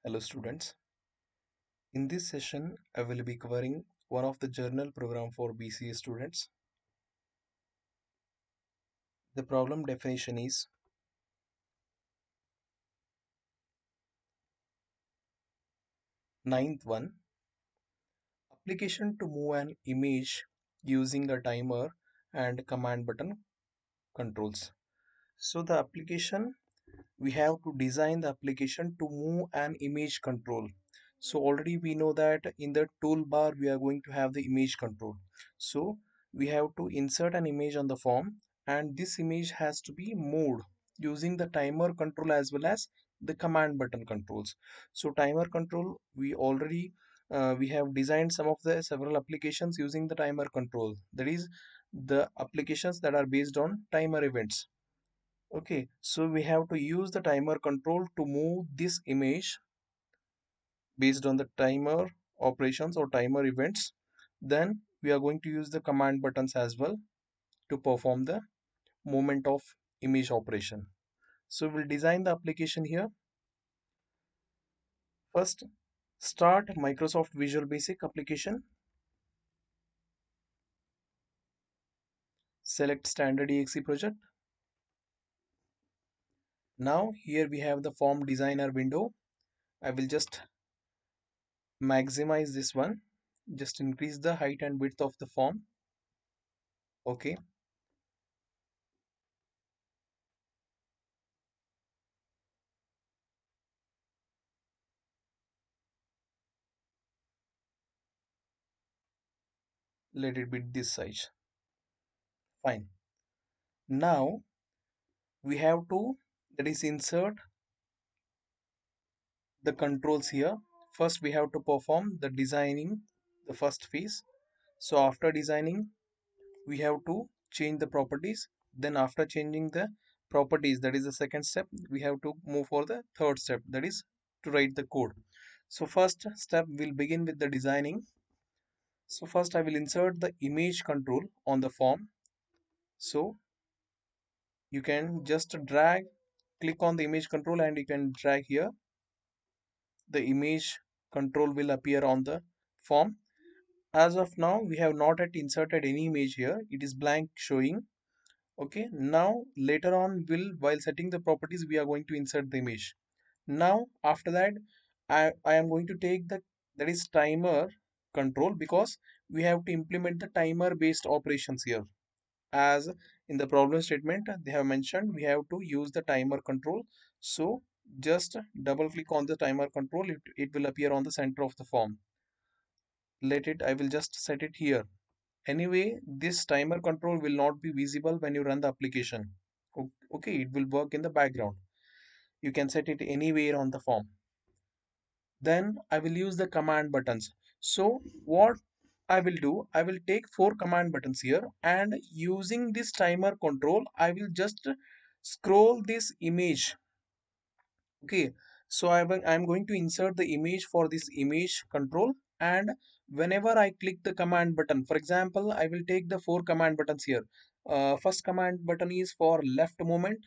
Hello students. In this session, I will be covering one of the journal program for BCA students. The problem definition is ninth one, application to move an image using a timer and command button controls. So the application, we have to design the application to move an image control. So already we know that in the toolbar we are going to have the image control. So we have to insert an image on the form, and this image has to be moved using the timer control as well as the command button controls. So timer control, we have designed some of the several applications using the timer control, that is the applications that are based on timer events. Okay, so we have to use the timer control to move this image based on the timer operations or timer events. Then we are going to use the command buttons as well to perform the movement of image operation. So we'll design the application here. First, start Microsoft Visual Basic application. Select standard exe project. Now here we have the form designer window. I will just maximize this one. Just increase the height and width of the form. Okay. Let it be this size. Fine. Now we have to, that is, insert the controls here. First we have to perform the designing, the first phase. So after designing we have to change the properties. Then after changing the properties, that is the second step, we have to move for the third step, that is to write the code. So first step will begin with the designing. So first I will insert the image control on the form. So you can just drag, click on the image control and you can drag here. The image control will appear on the form. As of now we have not yet inserted any image here, it is blank showing. Okay, now later on while setting the properties we are going to insert the image. Now after that I am going to take the, that is timer control, because we have to implement the timer based operations here. As in the problem statement they have mentioned, we have to use the timer control. So just double click on the timer control, it will appear on the center of the form. Let it, I will just set it here. Anyway, this timer control will not be visible when you run the application. Okay, it will work in the background. You can set it anywhere on the form. Then I will use the command buttons. So what I will do, I will take 4 command buttons here, and using this timer control I will just scroll this image. Okay, so I'm going to insert the image for this image control, and whenever I click the command button, for example I will take the 4 command buttons here. First command button is for left movement,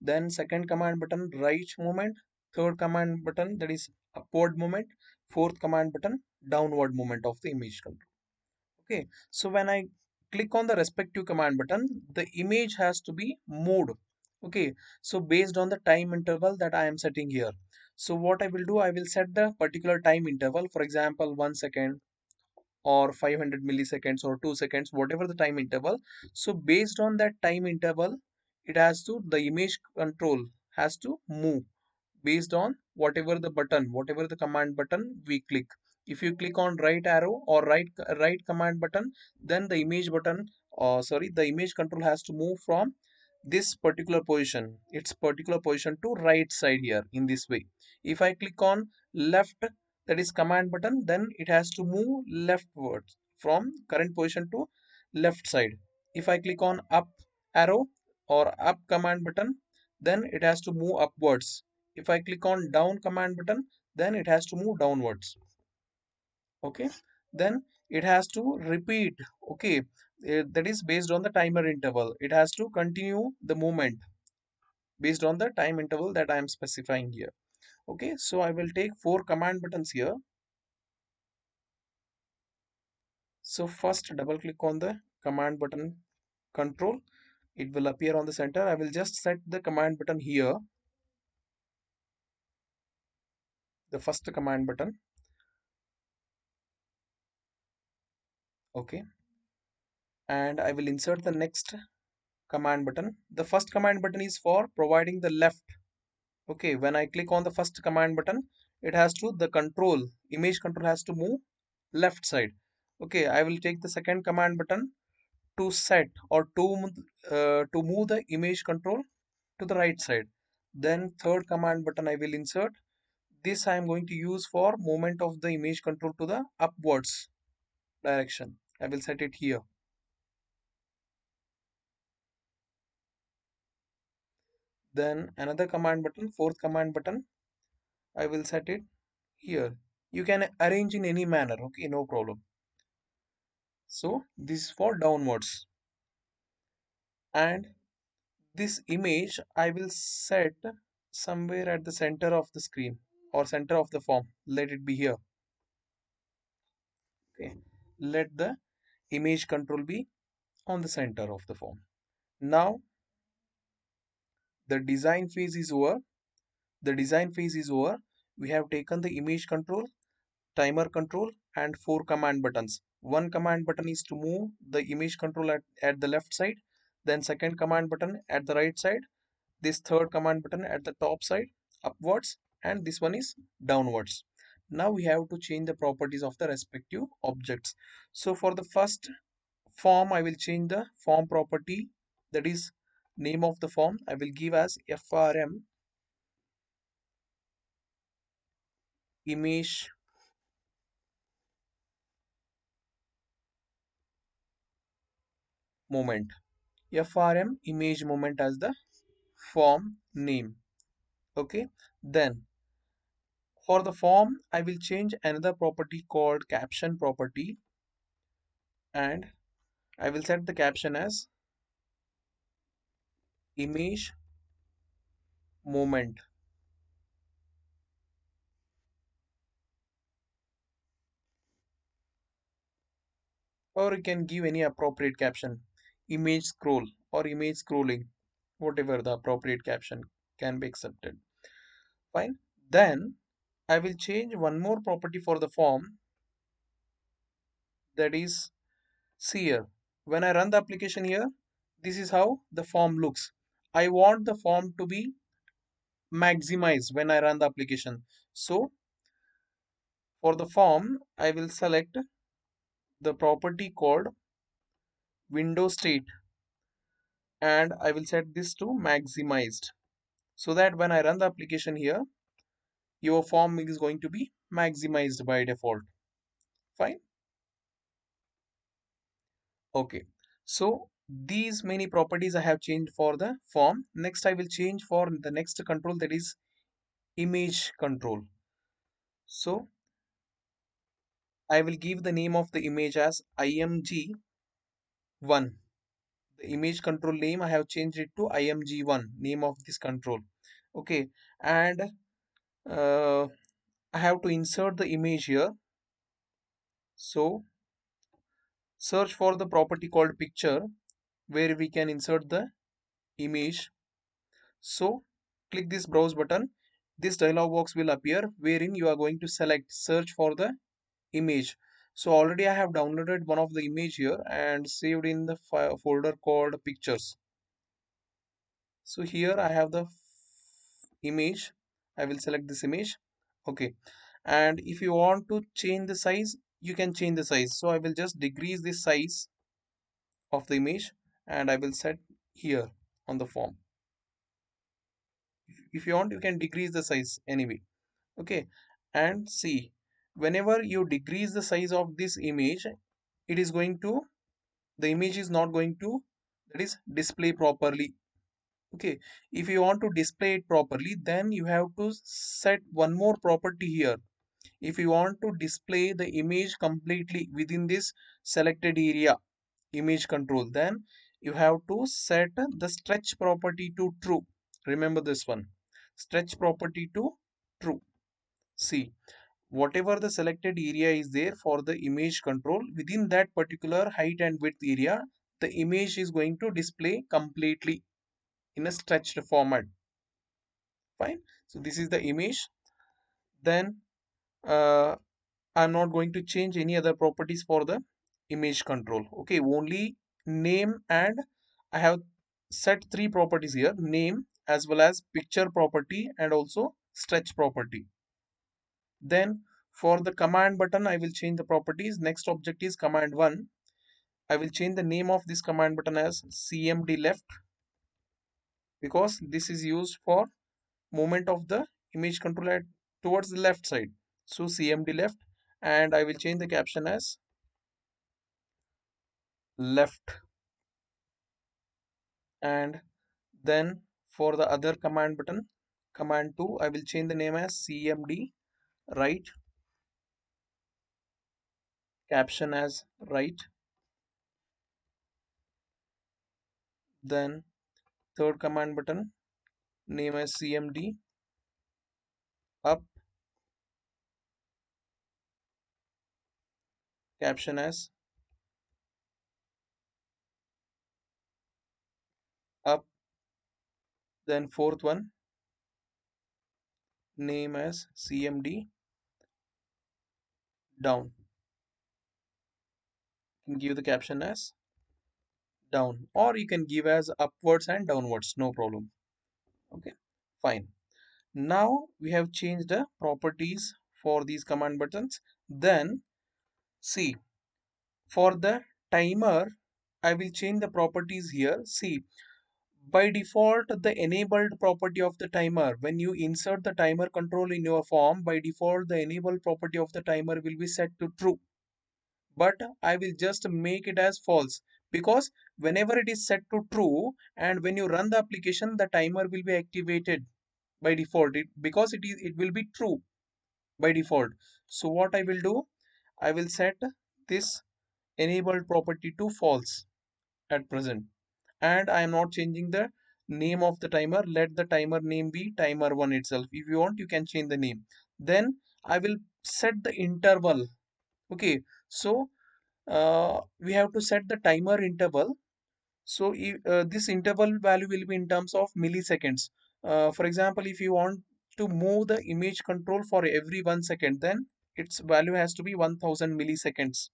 then second command button right movement, third command button, that is upward movement, fourth command button downward movement of the image control. Okay, so when I click on the respective command button, the image has to be moved. Okay, so based on the time interval that I am setting here. So what I will do, I will set the particular time interval, for example 1 second or 500 milliseconds or 2 seconds, whatever the time interval. So based on that time interval, it has to, the image control has to move based on whatever the command button we click. If you click on right arrow or right command button, then the image button, the image control has to move from this particular position, its particular position, to right side here in this way. If I click on left, that is command button, then it has to move leftwards from current position to left side. If I click on up arrow or up command button, then it has to move upwards. If I click on down command button, then it has to move downwards. Okay, then it has to repeat. Okay, that is based on the timer interval, it has to continue the movement based on the time interval that I am specifying here. Okay, so I will take four command buttons here. So first double click on the command button control. It will appear on the center. I will just set the command button here, the first command button. Okay, and I will insert the next command button. The first command button is for providing the left. Okay, when I click on the first command button, it has to, the control, image control has to move left side. Okay, I will take the second command button to set or to move the image control to the right side. Then third command button I will insert. This I am going to use for movement of the image control to the upwards direction. I will set it here. Then another command button, fourth command button, I will set it here. You can arrange in any manner, okay, no problem. So this is for downwards. And this image I will set somewhere at the center of the screen or center of the form. Let it be here. Okay. Let the image control be on the center of the form. Now the design phase is over. The design phase is over. We have taken the image control, timer control, and four command buttons. One command button is to move the image control at the left side, then second command button at the right side, this third command button at the top side upwards, and this one is downwards. Now we have to change the properties of the respective objects. So for the first form I will change the form property, that is name of the form I will give as FRM image moment. FRM image moment as the form name. Okay, then for the form I will change another property called caption property, and I will set the caption as image moment, or you can give any appropriate caption, image scroll or image scrolling, whatever the appropriate caption can be accepted. Fine. Then I will change one more property for the form, that is, see here. When I run the application here, this is how the form looks. I want the form to be maximized when I run the application. So for the form, I will select the property called window state, and I will set this to maximized, so that when I run the application here, your form is going to be maximized by default. Fine. Okay. So these many properties I have changed for the form. Next I will change for the next control, that is image control. So I will give the name of the image as img1. The image control name I have changed it to img1, name of this control. Okay, and uh, I have to insert the image here. So search for the property called picture, where we can insert the image. So click this browse button. This dialog box will appear wherein you are going to select search for the image. So already I have downloaded one of the image here and saved in the file folder called pictures. So here I have the image. I will select this image. Okay, and if you want to change the size, you can change the size. So I will just decrease the size of the image, and I will set here on the form. If you want, you can decrease the size anyway. Okay, and see, whenever you decrease the size of this image, it is going to, the image is not going to, that is, display properly. Okay, if you want to display it properly, then you have to set one more property here. If you want to display the image completely within this selected area, image control, then you have to set the stretch property to true. Remember this one, stretch property to true. See, whatever the selected area is there for the image control, within that particular height and width area, the image is going to display completely in a stretched format. Fine. So this is the image. Then uh, I'm not going to change any other properties for the image control. Okay, only name, and I have set three properties here: name as well as picture property and also stretch property. Then for the command button, I will change the properties. Next object is command 1. I will change the name of this command button as CMD left, because this is used for movement of the image controller towards the left side. So CMD left, and I will change the caption as left. And then for the other command button, command 2, I will change the name as CMD right, caption as right. Then third command button, name as CMD up, caption as up. Then fourth one, name as CMD down. You can give the caption as down, or you can give as upwards and downwards, no problem. Okay, fine. Now we have changed the properties for these command buttons. Then see, for the timer, I will change the properties here. See, by default, the enabled property of the timer, when you insert the timer control in your form, by default, the enabled property of the timer will be set to true. But I will just make it as false, because whenever it is set to true and when you run the application, the timer will be activated by default, because it will be true by default. So what I will do, I will set this enabled property to false at present, and I am not changing the name of the timer. Let the timer name be timer 1 itself. If you want, you can change the name. Then I will set the interval. Okay, so we have to set the timer interval. So if, this interval value will be in terms of milliseconds. For example, if you want to move the image control for every 1 second, then its value has to be 1000 milliseconds.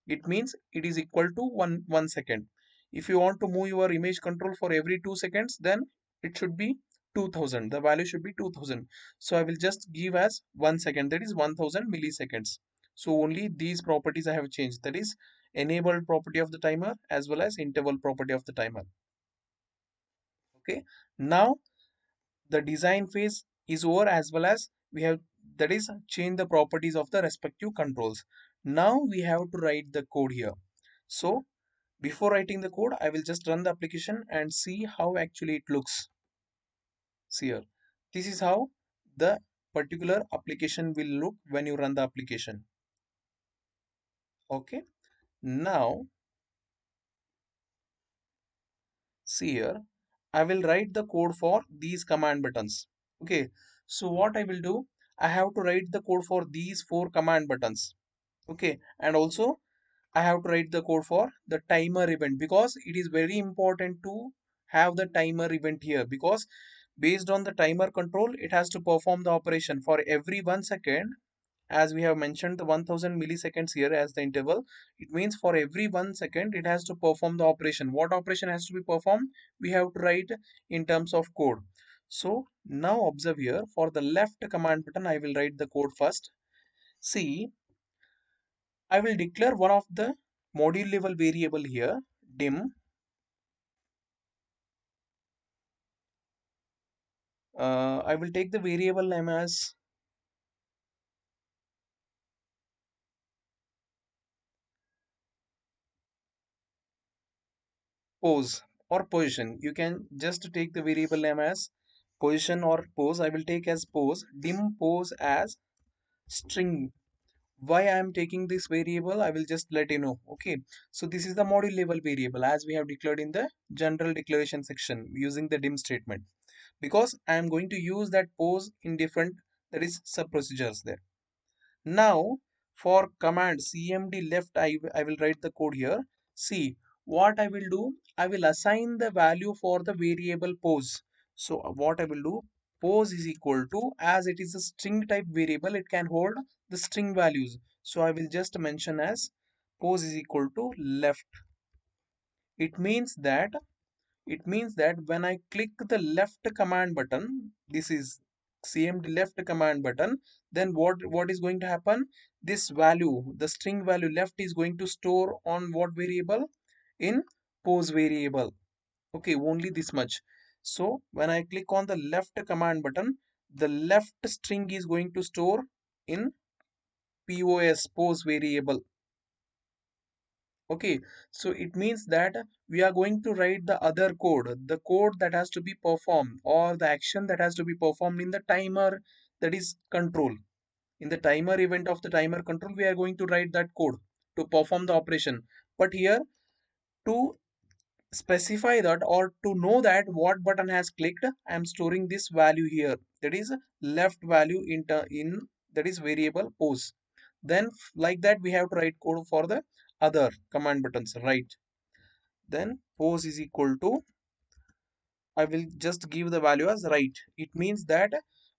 It means it is equal to 1 second. If you want to move your image control for every 2 seconds, then it should be 2000. The value should be 2000. So I will just give as 1 second, that is 1000 milliseconds. So only these properties I have changed, that is enabled property of the timer as well as interval property of the timer. Okay, now the design phase is over, as well as we have, that is, change the properties of the respective controls. Now we have to write the code here. So before writing the code, I will just run the application and see how actually it looks. See here, this is how the particular application will look when you run the application. Okay, now see here, I will write the code for these command buttons. Okay, so what I will do, I have to write the code for these four command buttons. Okay, and also I have to write the code for the timer event, because it is very important to have the timer event here, because based on the timer control, it has to perform the operation for every 1 second. As we have mentioned the 1000 milliseconds here as the interval, it means for every 1 second it has to perform the operation. What operation has to be performed, we have to write in terms of code. So now observe here, for the left command button, I will write the code first. See, I will declare one of the module level variable here, dim. I will take the variable name as pose or position. You can just take the variable name as position or pose. I will take as pose, dim pose as string. Why I am taking this variable, I will just let you know. Okay, so this is the module level variable as we have declared in the general declaration section using the dim statement, because I am going to use that pose in different That is sub procedures there. Now for command cmd left, I will write the code here. See what I will do. I will assign the value for the variable pose. So what I will do, pose is equal to, as it is a string type variable, it can hold the string values. So I will just mention as pose is equal to left. It means that when I click the left command button, this is cmd left command button, then what is going to happen? This value, the string value left, is going to store on what variable? In pose variable. Okay, only this much. So when I click on the left command button, the left string is going to store in pose variable. Okay, so it means that we are going to write the other code, the code that has to be performed, or the action that has to be performed in the timer, that is control. In the timer event of the timer control, we are going to write that code to perform the operation. But here, to specify that, or to know that what button has clicked, I am storing this value here. That is left value in that is variable pose. Then like that we have to write code for the other command buttons, right? Then pose is equal to, I will just give the value as right. It means that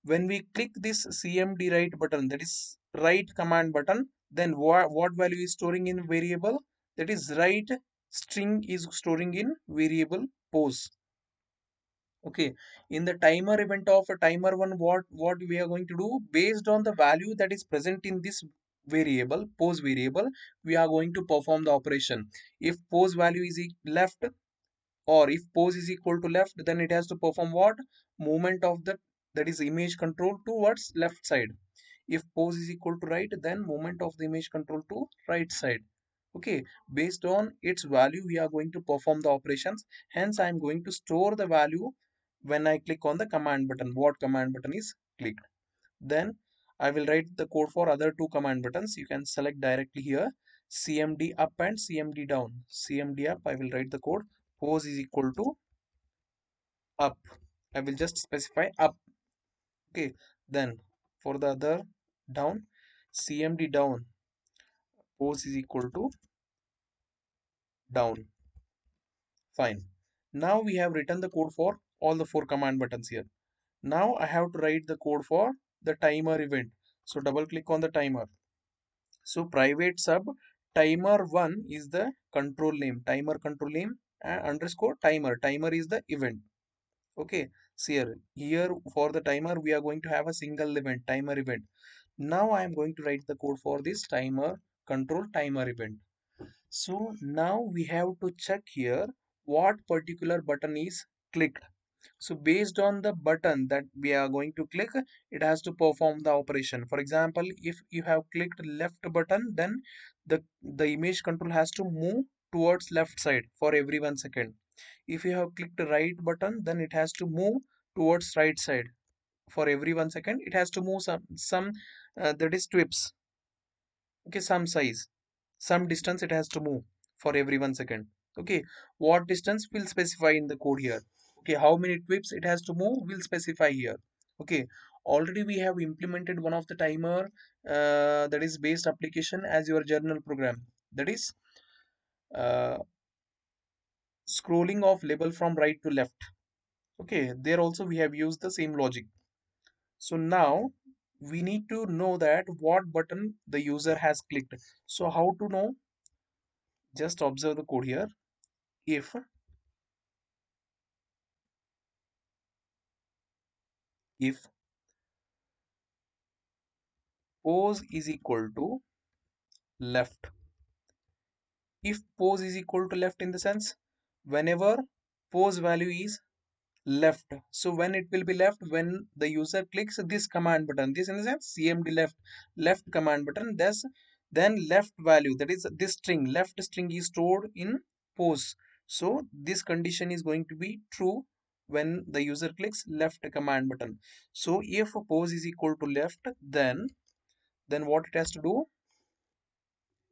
when we click this cmd right button, that is right command button, then what value is storing in variable? That is right string is storing in variable pose. Okay, in the timer event of a timer one, what we are going to do, based on the value that is present in this variable pose variable, we are going to perform the operation. If pose value is left, or if pose is equal to left, then it has to perform what? Movement of the, that is image control, towards left side. If pose is equal to right, then movement of the image control to right side. Okay, based on its value we are going to perform the operations. Hence I am going to store the value when I click on the command button, what command button is clicked. Then I will write the code for other two command buttons. You can select directly here, cmd up and cmd down. Cmd up, I will write the code, pose is equal to up. I will just specify up. Okay, then for the other down, cmd down, pose is equal to down. Fine. Now we have written the code for all the four command buttons here. Now I have to write the code for the timer event. So double click on the timer. So private sub timer one is the control name, timer control name, underscore timer. Timer is the event. Okay. See here for the timer we are going to have a single event, timer event. Now I am going to write the code for this timer control timer event. So now we have to check here what particular button is clicked. So based on the button that we are going to click, it has to perform the operation. For example, if you have clicked left button, then the image control has to move towards left side for every 1 second. If you have clicked the right button, then it has to move towards right side for every 1 second. It has to move some that is twips. Okay, some size, some distance it has to move for every 1 second. Okay, what distance we'll specify in the code here. Okay, how many twips it has to move we'll specify here. Okay, already we have implemented one of the timer that is based application as your journal program, that is uh, scrolling of label from right to left. Okay, there also we have used the same logic. So now we need to know that what button the user has clicked. So how to know? Just observe the code here. If pose is equal to left, if pose is equal to left in the sense, whenever pose value is left, so when it will be left, when the user clicks this command button, this in the sense cmd left command button, thus then left value, that is this string, left string is stored in pose. So this condition is going to be true when the user clicks left command button. So if pose is equal to left, then what it has to do,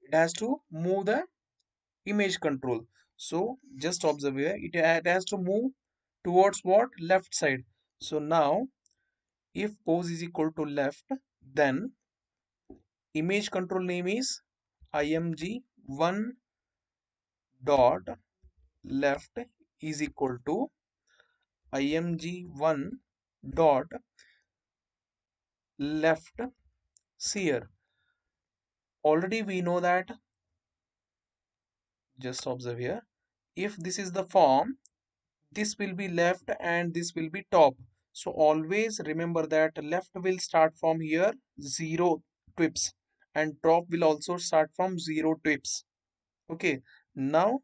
it has to move the image control. So just observe here, it has to move towards what? Left side. So now if pose is equal to left, then image control name is img1 dot left is equal to img1 dot left. See here, already we know that, just observe here, if this is the form, this will be left and this will be top. So always remember that left will start from here 0 twips and top will also start from 0 twips. Okay, now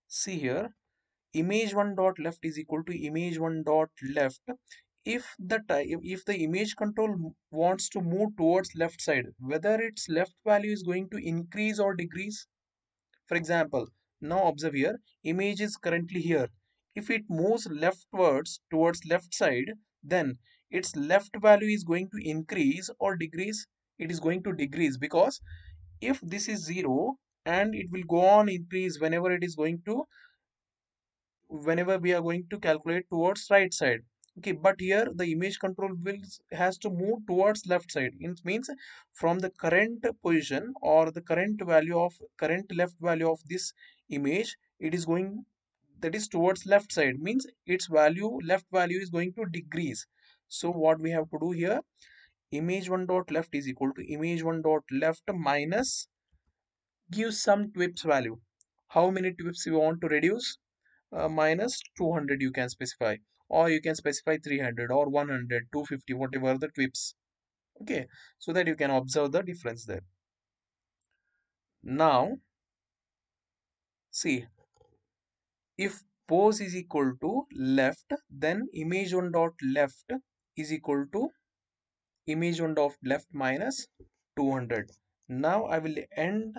see here, image1 dot left is equal to image1 dot left. If the image control wants to move towards left side, whether its left value is going to increase or decrease. For example, now observe here, image is currently here. If it moves leftwards towards left side, then its left value is going to increase or decrease. It is going to decrease, because if this is 0 and it will go on increase whenever we are going to calculate towards right side. Okay, but here the image control will has to move towards left side. It means from the current position or the current left value of this image, it is going, that is towards left side, means its left value is going to decrease. So what we have to do here, image1 dot left is equal to image1 dot left minus, give some twips value. How many twips you want to reduce? Minus 200 you can specify, or you can specify 300 or 100, 250, whatever the twips. Okay, so that you can observe the difference there. Now see, if pose is equal to left, then image1 dot left is equal to image1 dot left minus 200. Now I will end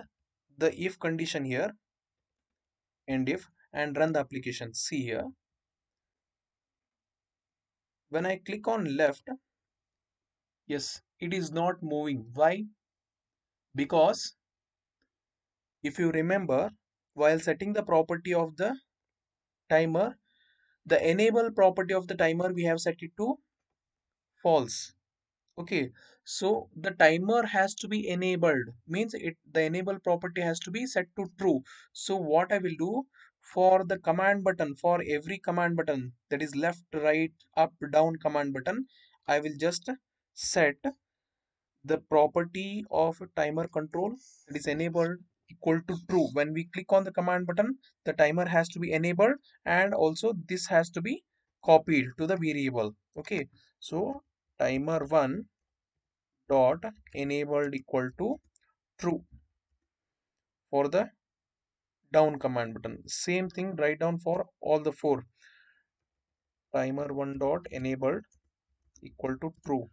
the if condition here, end if, and run the application. See here, when I click on left, yes, it is not moving. Why? Because if you remember, while setting the property of the timer, the enable property of the timer we have set it to false. Okay, so the timer has to be enabled, means the enable property has to be set to true. So what I will do, for the command button, for every command button, that is left, right, up, down command button, I will just set the property of timer control, that is enabled, equal to true. When we click on the command button, the timer has to be enabled, and also this has to be copied to the variable. Okay, so timer1 dot enabled equal to true for the down command button. Same thing write down for all the four. Timer1 dot enabled equal to true.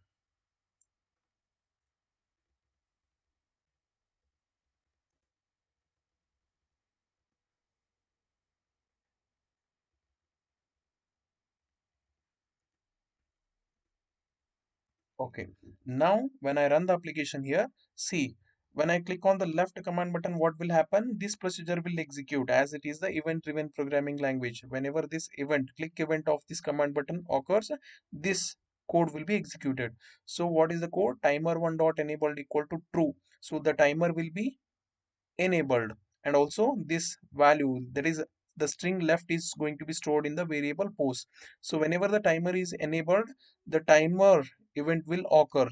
Okay, now when I run the application here, see, when I click on the left command button, what will happen? This procedure will execute, as it is the event-driven programming language. Whenever this click event of this command button occurs, this code will be executed. So what is the code? Timer1 dot enabled equal to true. So the timer will be enabled, and also this value, that is the string left, is going to be stored in the variable pose. So whenever the timer is enabled, the timer event will occur.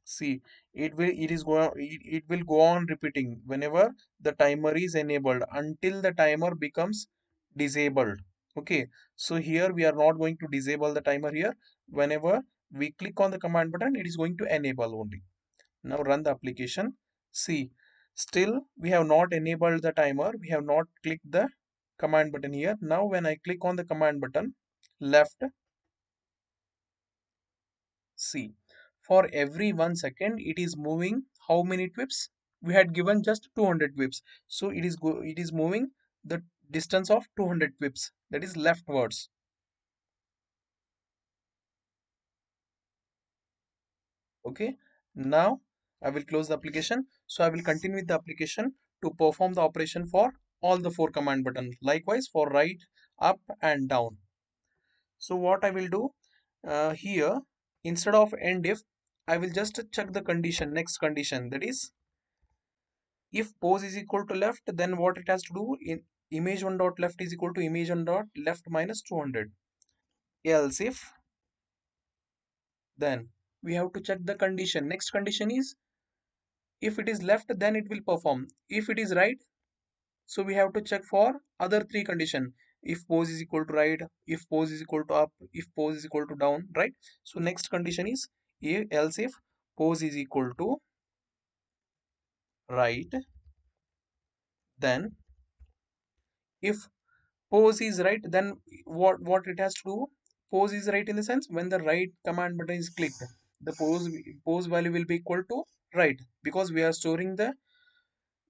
See, it will go on repeating whenever the timer is enabled until the timer becomes disabled. Okay, so here we are not going to disable the timer here. Whenever we click on the command button, it is going to enable only. Now run the application. See, still we have not enabled the timer. We have not clicked the command button here. Now when I click on the command button, left, see, for every 1 second it is moving how many twips? We had given just 200 twips. So it is moving the distance of 200 twips. That is leftwards. Okay, now I will close the application. So I will continue with the application to perform the operation for all the four command buttons, likewise for right, up and down. So what I will do here, instead of end if, I will just check the condition, next condition, that is if pose is equal to left, then what it has to do in image 1 dot left is equal to image 1 dot left minus 200. Else if, then we have to check the condition. Next condition is if it is left, then it will perform. If it is right, so we have to check for other three condition. If pose is equal to right, if pose is equal to up, if pose is equal to down, right? So next condition is else if pose is equal to right, then if pose is right, then what it has to do, pose is right in the sense when the right command button is clicked, the pose value will be equal to right, because we are storing the,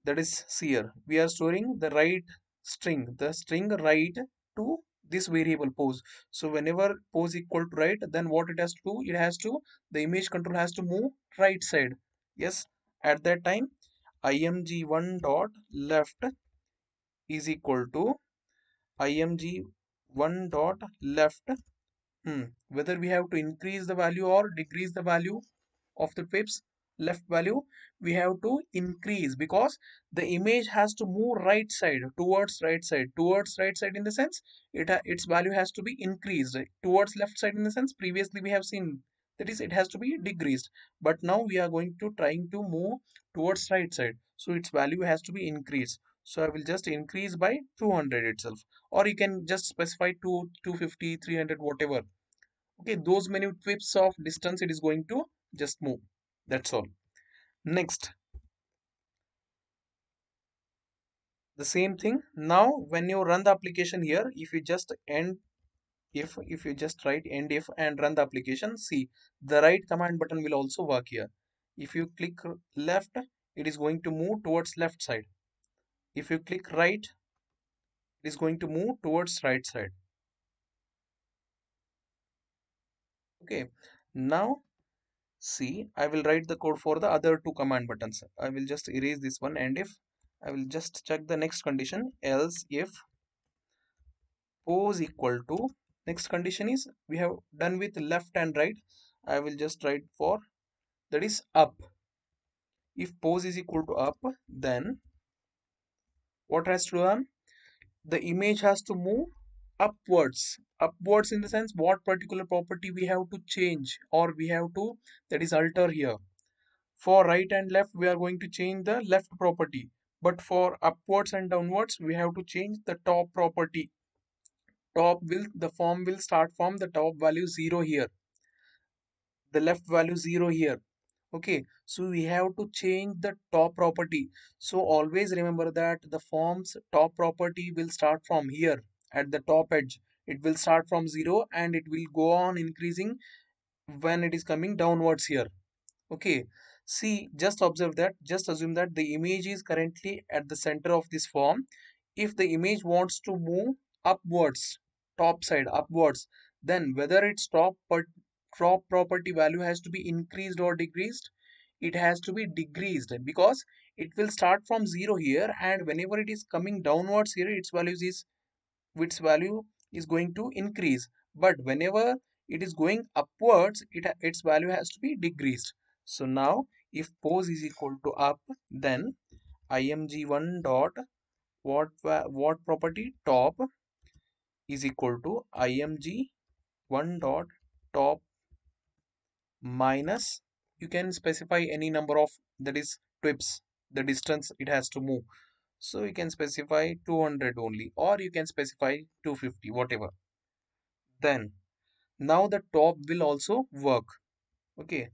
that is here we are storing the right string, the string right to this variable pose. So whenever pose equal to right, then what it has to do, it has to, the image control has to move right side. Yes, at that time img1 dot left is equal to img1 dot left, whether we have to increase the value or decrease the value of the pips left value, we have to increase, because the image has to move right side, towards right side in the sense its value has to be increased. Towards left side in the sense previously we have seen, that is it has to be decreased, but now we are going to trying to move towards right side, so its value has to be increased. So I will just increase by 200 itself, or you can just specify 2 250 300 whatever. Okay, those many pips of distance it is going to just move, that's all. Next, the same thing. Now when you run the application here, if you just end if you just write end if and run the application, see the right command button will also work here. If you click left, it is going to move towards left side. If you click right, it is going to move towards right side. Okay, now see, I will write the code for the other two command buttons. I will just erase this one, and if I will just check the next condition, else if pose equal to, next condition is we have done with left and right. I will just write for, that is up. If pose is equal to up, then what has to done? The image has to move upwards. Upwards in the sense what particular property we have to change, or we have to, that is alter here. For right and left, we are going to change the left property. But for upwards and downwards, we have to change the top property. The form will start from the top value 0 here. The left value 0 here. Okay, so we have to change the top property. So always remember that the form's top property will start from here at the top edge. It will start from 0 and it will go on increasing when it is coming downwards here. Okay, see, just observe that, just assume that the image is currently at the center of this form. If the image wants to move upwards, top side upwards, then whether its top property value has to be increased or decreased, it has to be decreased, because it will start from 0 here, and whenever it is coming downwards here, its value is going to increase, but whenever it is going upwards, its value has to be decreased. So now if pose is equal to up, then img1 dot what property top is equal to img1 dot top minus, you can specify any number of, that is twips, the distance it has to move. So you can specify 200 only, or you can specify 250, whatever. Then now the top will also work. Okay,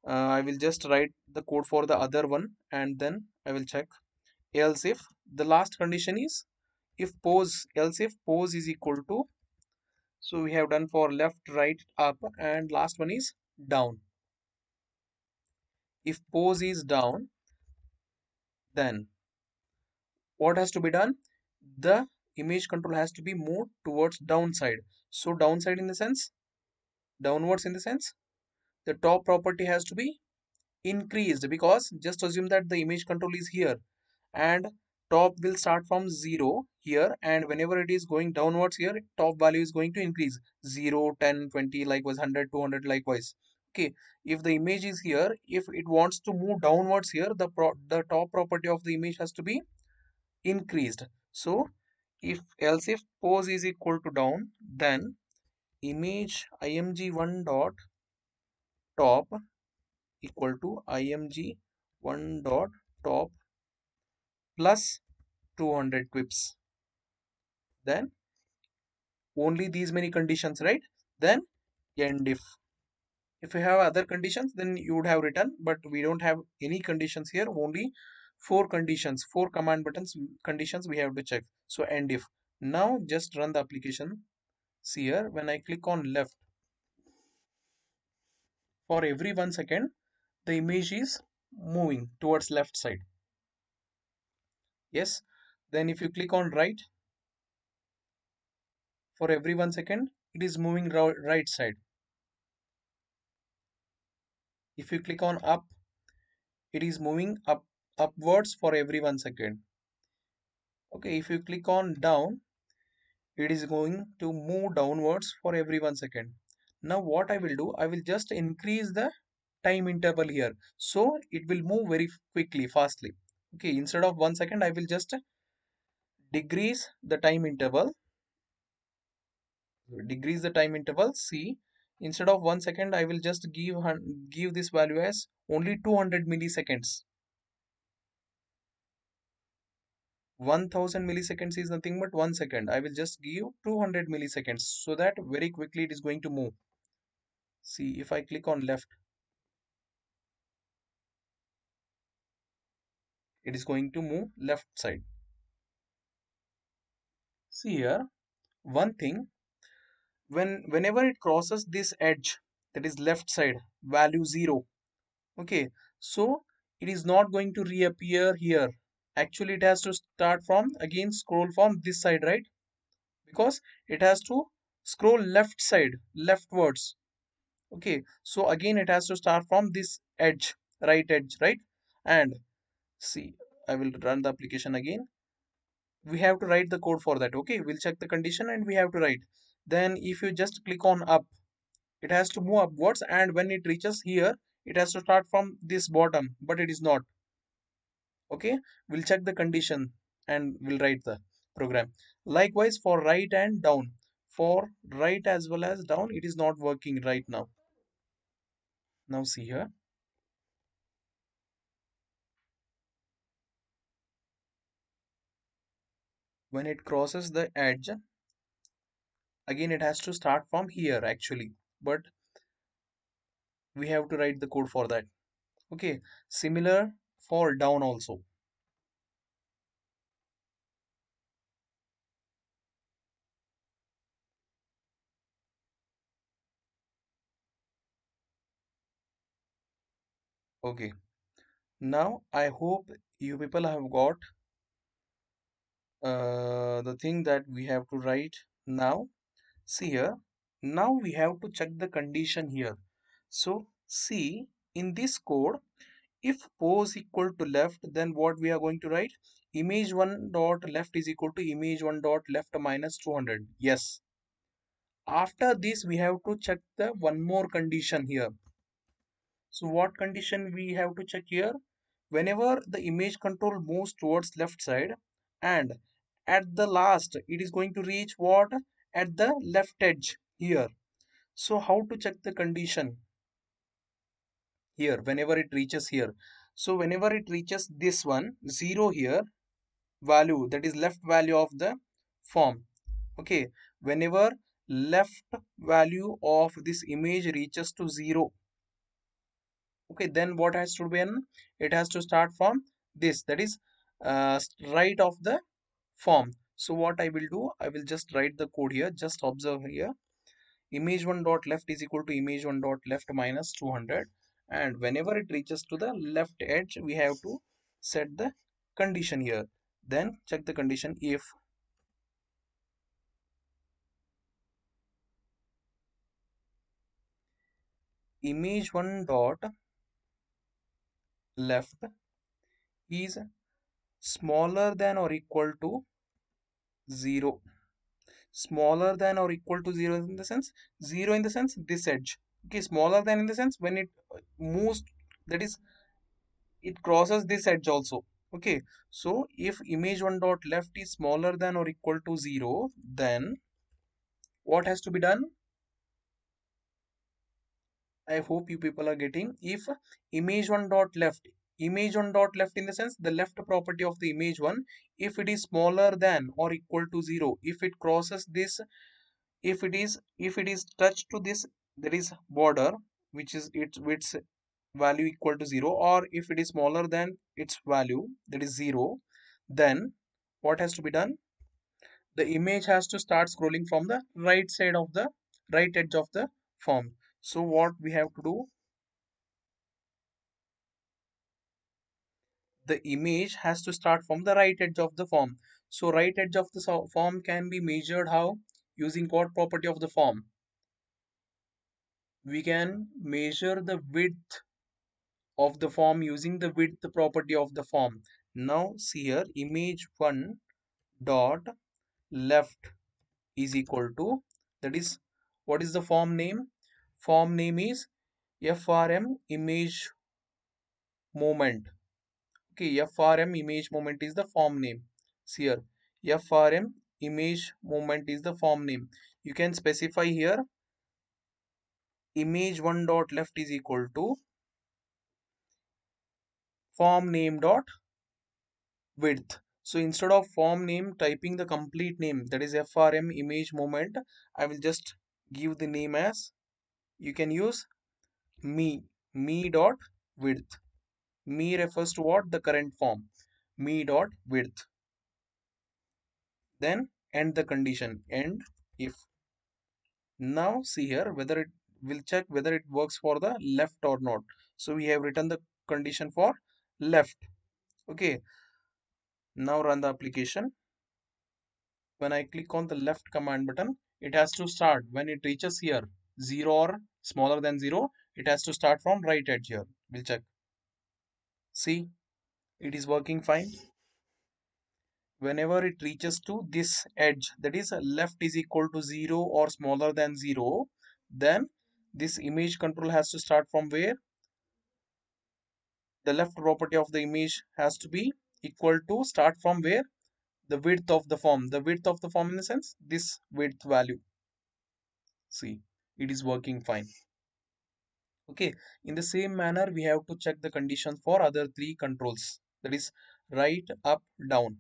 I will just write the code for the other one, and then I will check. Else if, the last condition is if pose, else if pose is equal to, so we have done for left, right, up, and last one is down. If pose is down, then what has to be done? The image control has to be moved towards downside. So downside in the sense, downwards in the sense, the top property has to be increased, because just assume that the image control is here and top will start from 0 here, and whenever it is going downwards here, top value is going to increase 0, 10, 20, likewise 100, 200, likewise. Okay, if the image is here, if it wants to move downwards here, the top property of the image has to be increased. So if else if pose is equal to down, then image img1 dot top equal to img1 dot top plus 200 quips. Then only these many conditions, right? Then end if you have other conditions, then you would have written, but we don't have any conditions here, only four conditions, four command buttons conditions we have to check. So end if. Now just run the application. See here, when I click on left, for every 1 second the image is moving towards left side. Yes. Then if you click on right, for every 1 second it is moving right side. If you click on up, it is moving upwards for every 1 second. Okay, if you click on down, it is going to move downwards for every 1 second. Now what I will do, I will just increase the time interval here, so it will move very quickly, fastly. Okay, instead of 1 second, I will just decrease the time interval. Decrease the time interval. See, instead of 1 second, I will just give this value as only 200 milliseconds. 1000 milliseconds is nothing but 1 second. I will just give 200 milliseconds so that very quickly it is going to move. See, if I click on left, it is going to move left side. See here, one thing, whenever it crosses this edge, that is left side, value 0. Okay, so it is not going to reappear here. Actually, it has to start from, again, scroll from this side, right? Because it has to scroll left side, leftwards. Okay, so again it has to start from this edge, right edge, right? And see, I will run the application again. We have to write the code for that. Okay, we'll check the condition and we have to write. Then if you just click on up, it has to move upwards, and when it reaches here, it has to start from this bottom, but it is not. Okay, we'll check the condition and we'll write the program. Likewise for right and down, for right as well as down, it is not working right now. Now see here, when it crosses the edge, again it has to start from here actually, but we have to write the code for that. Okay, similar for down also. Okay, now I hope you people have got the thing that we have to write. Now see here, now we have to check the condition here. So see, in this code, if pose equal to left, then what we are going to write, image1 dot left is equal to image1 dot left minus 200. Yes. After this, we have to check the one more condition here. So what condition we have to check here? Whenever the image control moves towards left side, and at the last it is going to reach what? At the left edge here. So how to check the condition here whenever it reaches here? So whenever it reaches this one, 0 here, value, that is left value of the form. Okay, whenever left value of this image reaches to 0, okay, then what has to be done? It has to start from this, that is right of the form. So what I will do, I will just write the code here. Just observe here, image1 dot left is equal to image1 dot left minus 200, and whenever it reaches to the left edge, we have to set the condition here. Then check the condition. If image1 dot left is smaller than or equal to 0. Smaller than or equal to 0 in the sense, 0 in the sense this edge. Okay, smaller than in the sense when it moves, that is, it crosses this edge also. Okay, so if image1 dot left is smaller than or equal to 0, then what has to be done? I hope you people are getting. If image1 dot left, image1 dot left in the sense the left property of the image1, if it is smaller than or equal to 0, if it crosses this, if it is touched to this, there is border which is its width value equal to 0, or if it is smaller than its value, that is 0, then what has to be done? The image has to start scrolling from the right side of the right edge of the form. So what we have to do, the image has to start from the right edge of the form. So right edge of the form can be measured how? Using what property of the form? We can measure the width of the form using the width property of the form. Now see here, image1 dot left is equal to, that is, what is the form name? Form name is FRM image moment. Okay, FRM image moment is the form name. See here, FRM image moment is the form name. You can specify here image1 dot left is equal to form name dot width. So instead of form name typing the complete name, that is FRM image moment, I will just give the name as, you can use me dot width. Me refers to what? The current form. Me dot width. Then end the condition. End if. Now see here whether it will check whether it works for the left or not. So we have written the condition for left. Okay. Now run the application. When I click on the left command button, it has to start when it reaches here 0 or smaller than 0, it has to start from right edge here. We'll check. See, it is working fine. Whenever it reaches to this edge, that is left is equal to 0 or smaller than 0, then this image control has to start from where? The left property of the image has to be equal to start from where? The width of the form. The width of the form in the sense this width value. See, it is working fine. Okay, in the same manner we have to check the conditions for other three controls, that is right, up, down.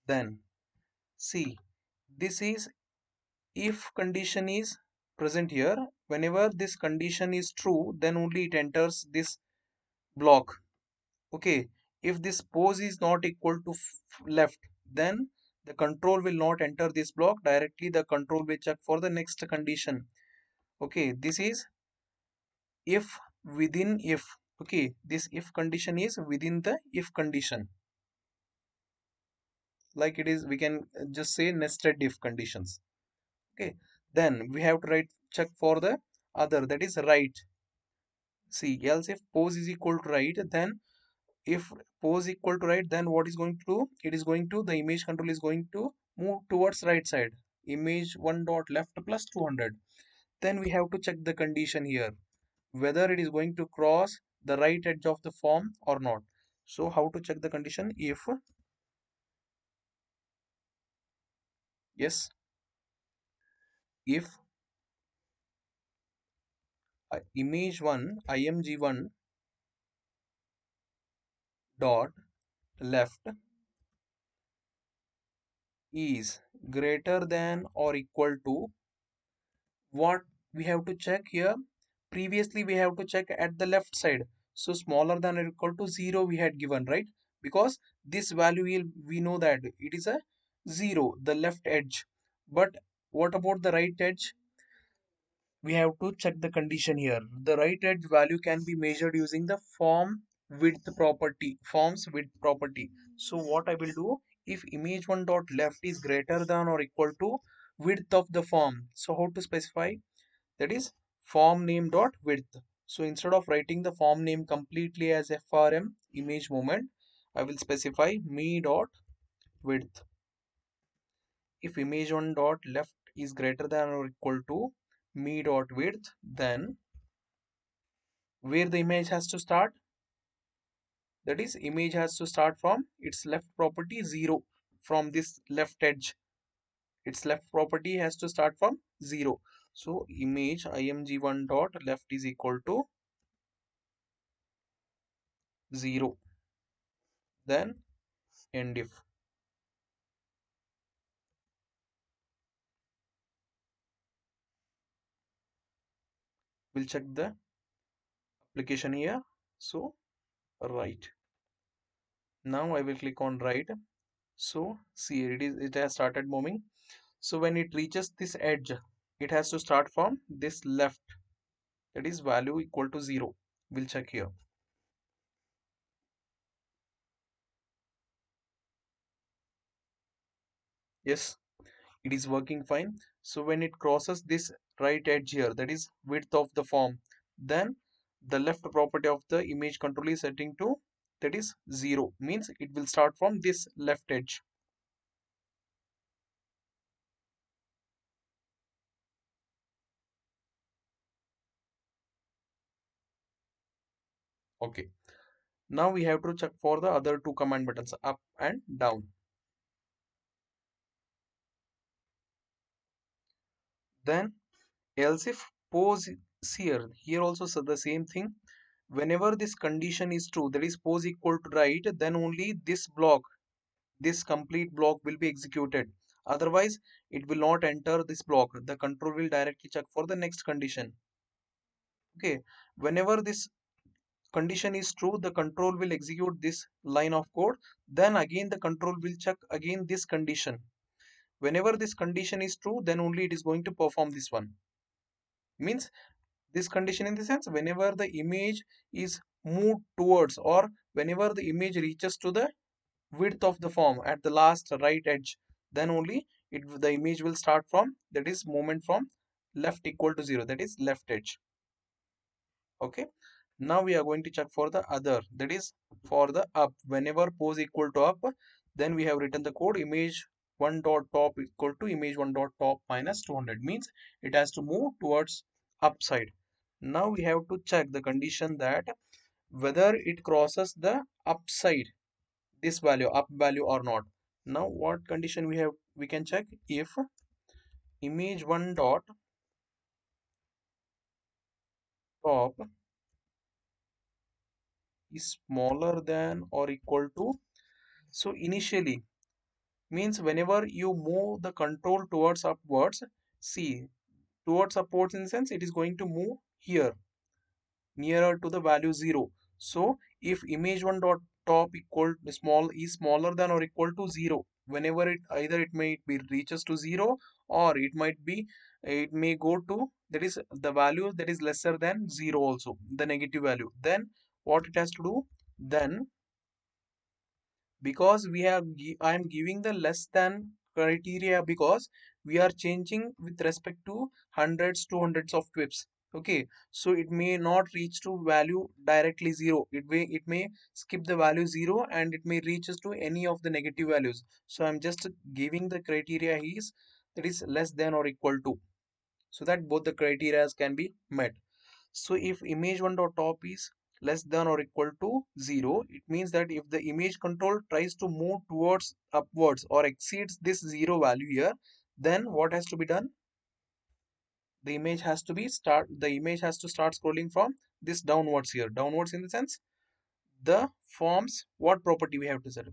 Then see, this is if condition is present here. Whenever this condition is true, then only it enters this block. Okay, if this pose is not equal to left, then the control will not enter this block. Directly the control will check for the next condition. Okay, this is if within if. Okay, this if condition is within the if condition, like it is, we can just say nested if conditions. Okay, then we have to write check for the other, that is right. See, else if pose is equal to right, then if pose equal to right, then what is going to do? It is going to, the image control is going to move towards right side. Image1 dot left plus 200. Then we have to check the condition here, whether it is going to cross the right edge of the form or not. So how to check the condition? If yes, if image1 img1 dot left is greater than or equal to what we have to check here. Previously we have to check at the left side, so smaller than or equal to 0 we had given, right? Because this value will, we know that it is a 0, the left edge. But what about the right edge? We have to check the condition here. The right edge value can be measured using the form width property, forms width property. So what I will do, if image1 dot left is greater than or equal to width of the form, so how to specify? That is form name dot width. So instead of writing the form name completely as FRM image moment, I will specify me dot width. If image1 dot left is greater than or equal to me dot width, then where the image has to start, that is image has to start from its left property 0, from this left edge. Its left property has to start from 0. So image img1 dot left is equal to 0. Then end if. We'll check the application here. So right. Now I will click on right. So see, it has started moving. So when it reaches this edge, it has to start from this left, that is value equal to 0. We'll check here. Yes, it is working fine. So when it crosses this right edge here, that is width of the form, then the left property of the image control is setting to, that is 0, means it will start from this left edge. Okay, now we have to check for the other two command buttons, up and down. Then else if pose is here also so the same thing. Whenever this condition is true, that is pose equal to right, then only this block, this complete block will be executed. Otherwise it will not enter this block. The control will directly check for the next condition. Okay, whenever this condition is true, the control will execute this line of code. Then again the control will check again this condition. Whenever this condition is true, then only it is going to perform this one. Means this condition in the sense, whenever the image is moved towards, or whenever the image reaches to the width of the form at the last right edge, then only the image will start from, that is movement from left equal to 0, that is left edge. Okay, now we are going to check for the other, that is for the up. Whenever pose equal to up, then we have written the code image 1 dot top equal to image 1 dot top minus 200, means it has to move towards upside. Now we have to check the condition that whether it crosses the upside, this value up value or not. Now what condition we have, we can check if image 1 dot top is smaller than or equal to, so initially, means whenever you move the control towards upwards, see, towards upwards in the sense it is going to move here nearer to the value 0. So if image 1 dot top equal to small is smaller than or equal to 0, whenever it either it may be reaches to 0, or it might be, it may go to, that is the value that is lesser than 0 also, the negative value, then what it has to do, then because I am giving the less than criteria, because we are changing with respect to hundreds to hundreds of twips. Okay, so it may not reach to value directly 0, it may skip the value 0 and it may reaches to any of the negative values. So I'm just giving the criteria is, that is less than or equal to, so that both the criteria can be met. So if image1 dot top is less than or equal to 0, it means that if the image control tries to move towards upwards or exceeds this 0 value here, then what has to be done? The image has to start scrolling from this downwards here. Downwards in the sense, the forms, what property we have to set?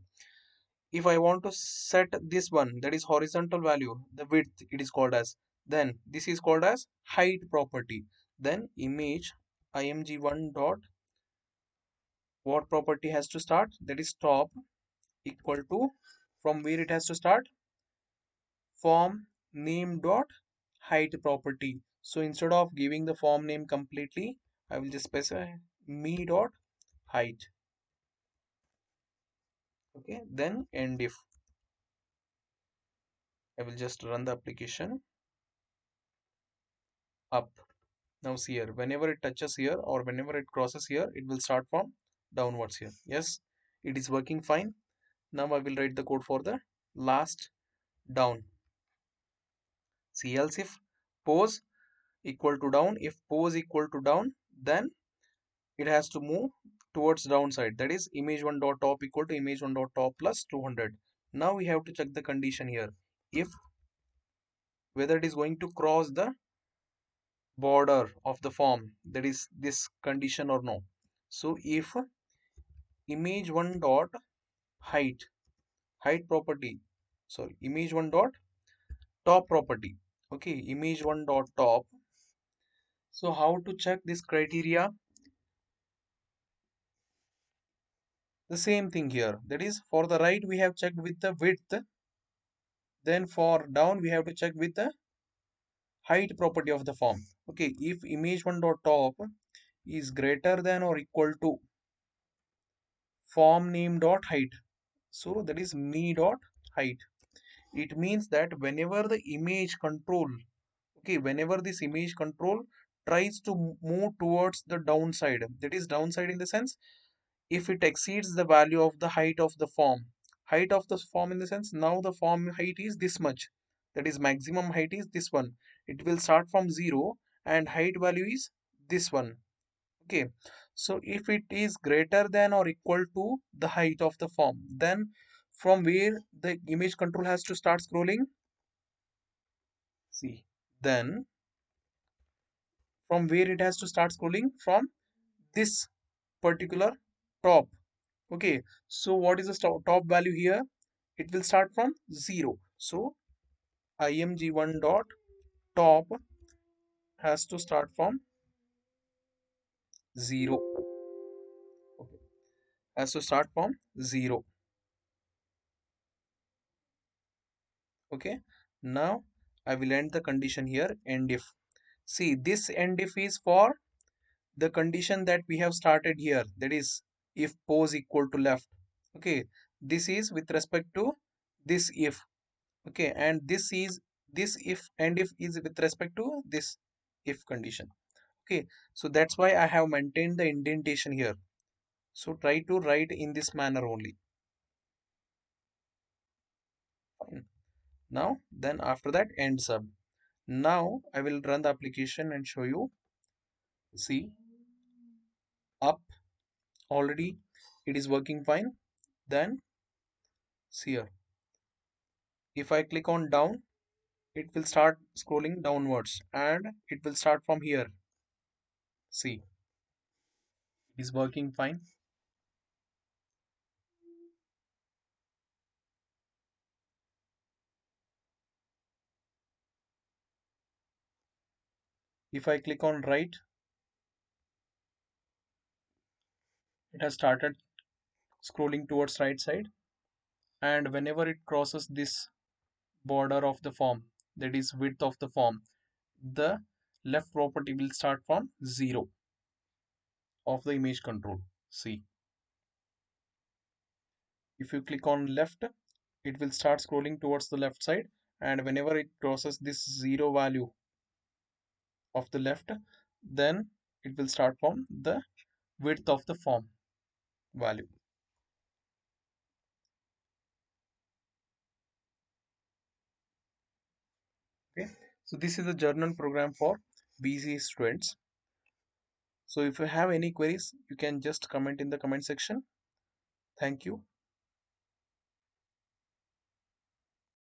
If I want to set this one, that is horizontal value, the width it is called as, then this is called as height property. Then image img1 dot, what property has to start, that is top equal to, from where it has to start, form name dot height property. So instead of giving the form name completely, I will just specify me dot height. Okay, then end if. I will just run the application. Up. Now see here, whenever it touches here or whenever it crosses here, it will start from downwards here. Yes, it is working fine. Now I will write the code for the last down. See, else if pose equal to down, if pose equal to down, then it has to move towards downside, that is image1 dot top equal to image1 dot top plus 200. Now we have to check the condition here, if whether it is going to cross the border of the form, that is this condition or no. So if image1 dot height, height property, sorry, image1 dot top property, okay, image1 dot top. So how to check this criteria? The same thing here, that is for the right we have checked with the width, then for down we have to check with the height property of the form. Okay, if image1 dot top is greater than or equal to form name dot height, so that is me dot height. It means that whenever the image control, okay, whenever this image control tries to move towards the downside, that is downside in the sense if it exceeds the value of the height of the form, height of the form in the sense now the form height is this much, that is maximum height is this one, it will start from 0 and height value is this one. Okay, so if it is greater than or equal to the height of the form, then from where the image control has to start scrolling, see, then from where it has to start scrolling, from this particular top. Okay, so what is the top value here? It will start from 0. So img1 dot top has to start from 0. Okay, has to start from 0. Okay, now I will end the condition here, end if. See, this end if is for the condition that we have started here, that is if pose equal to left. Okay, this is with respect to this if. Okay, and this if and if is with respect to this if condition. Okay, so that's why I have maintained the indentation here. So try to write in this manner only. Fine. Now then after that end sub. Now I will run the application and show you. See, up already it is working fine. Then see here, if I click on down, it will start scrolling downwards and it will start from here. See, it is working fine. If I click on right, it has started scrolling towards right side, and whenever it crosses this border of the form, that is width of the form, the left property will start from 0 of the image control. See, if you click on left, it will start scrolling towards the left side, and whenever it crosses this 0 value of the left, then it will start from the width of the form value. Okay, so this is a journal program for BCA students. So if you have any queries, you can just comment in the comment section. Thank you.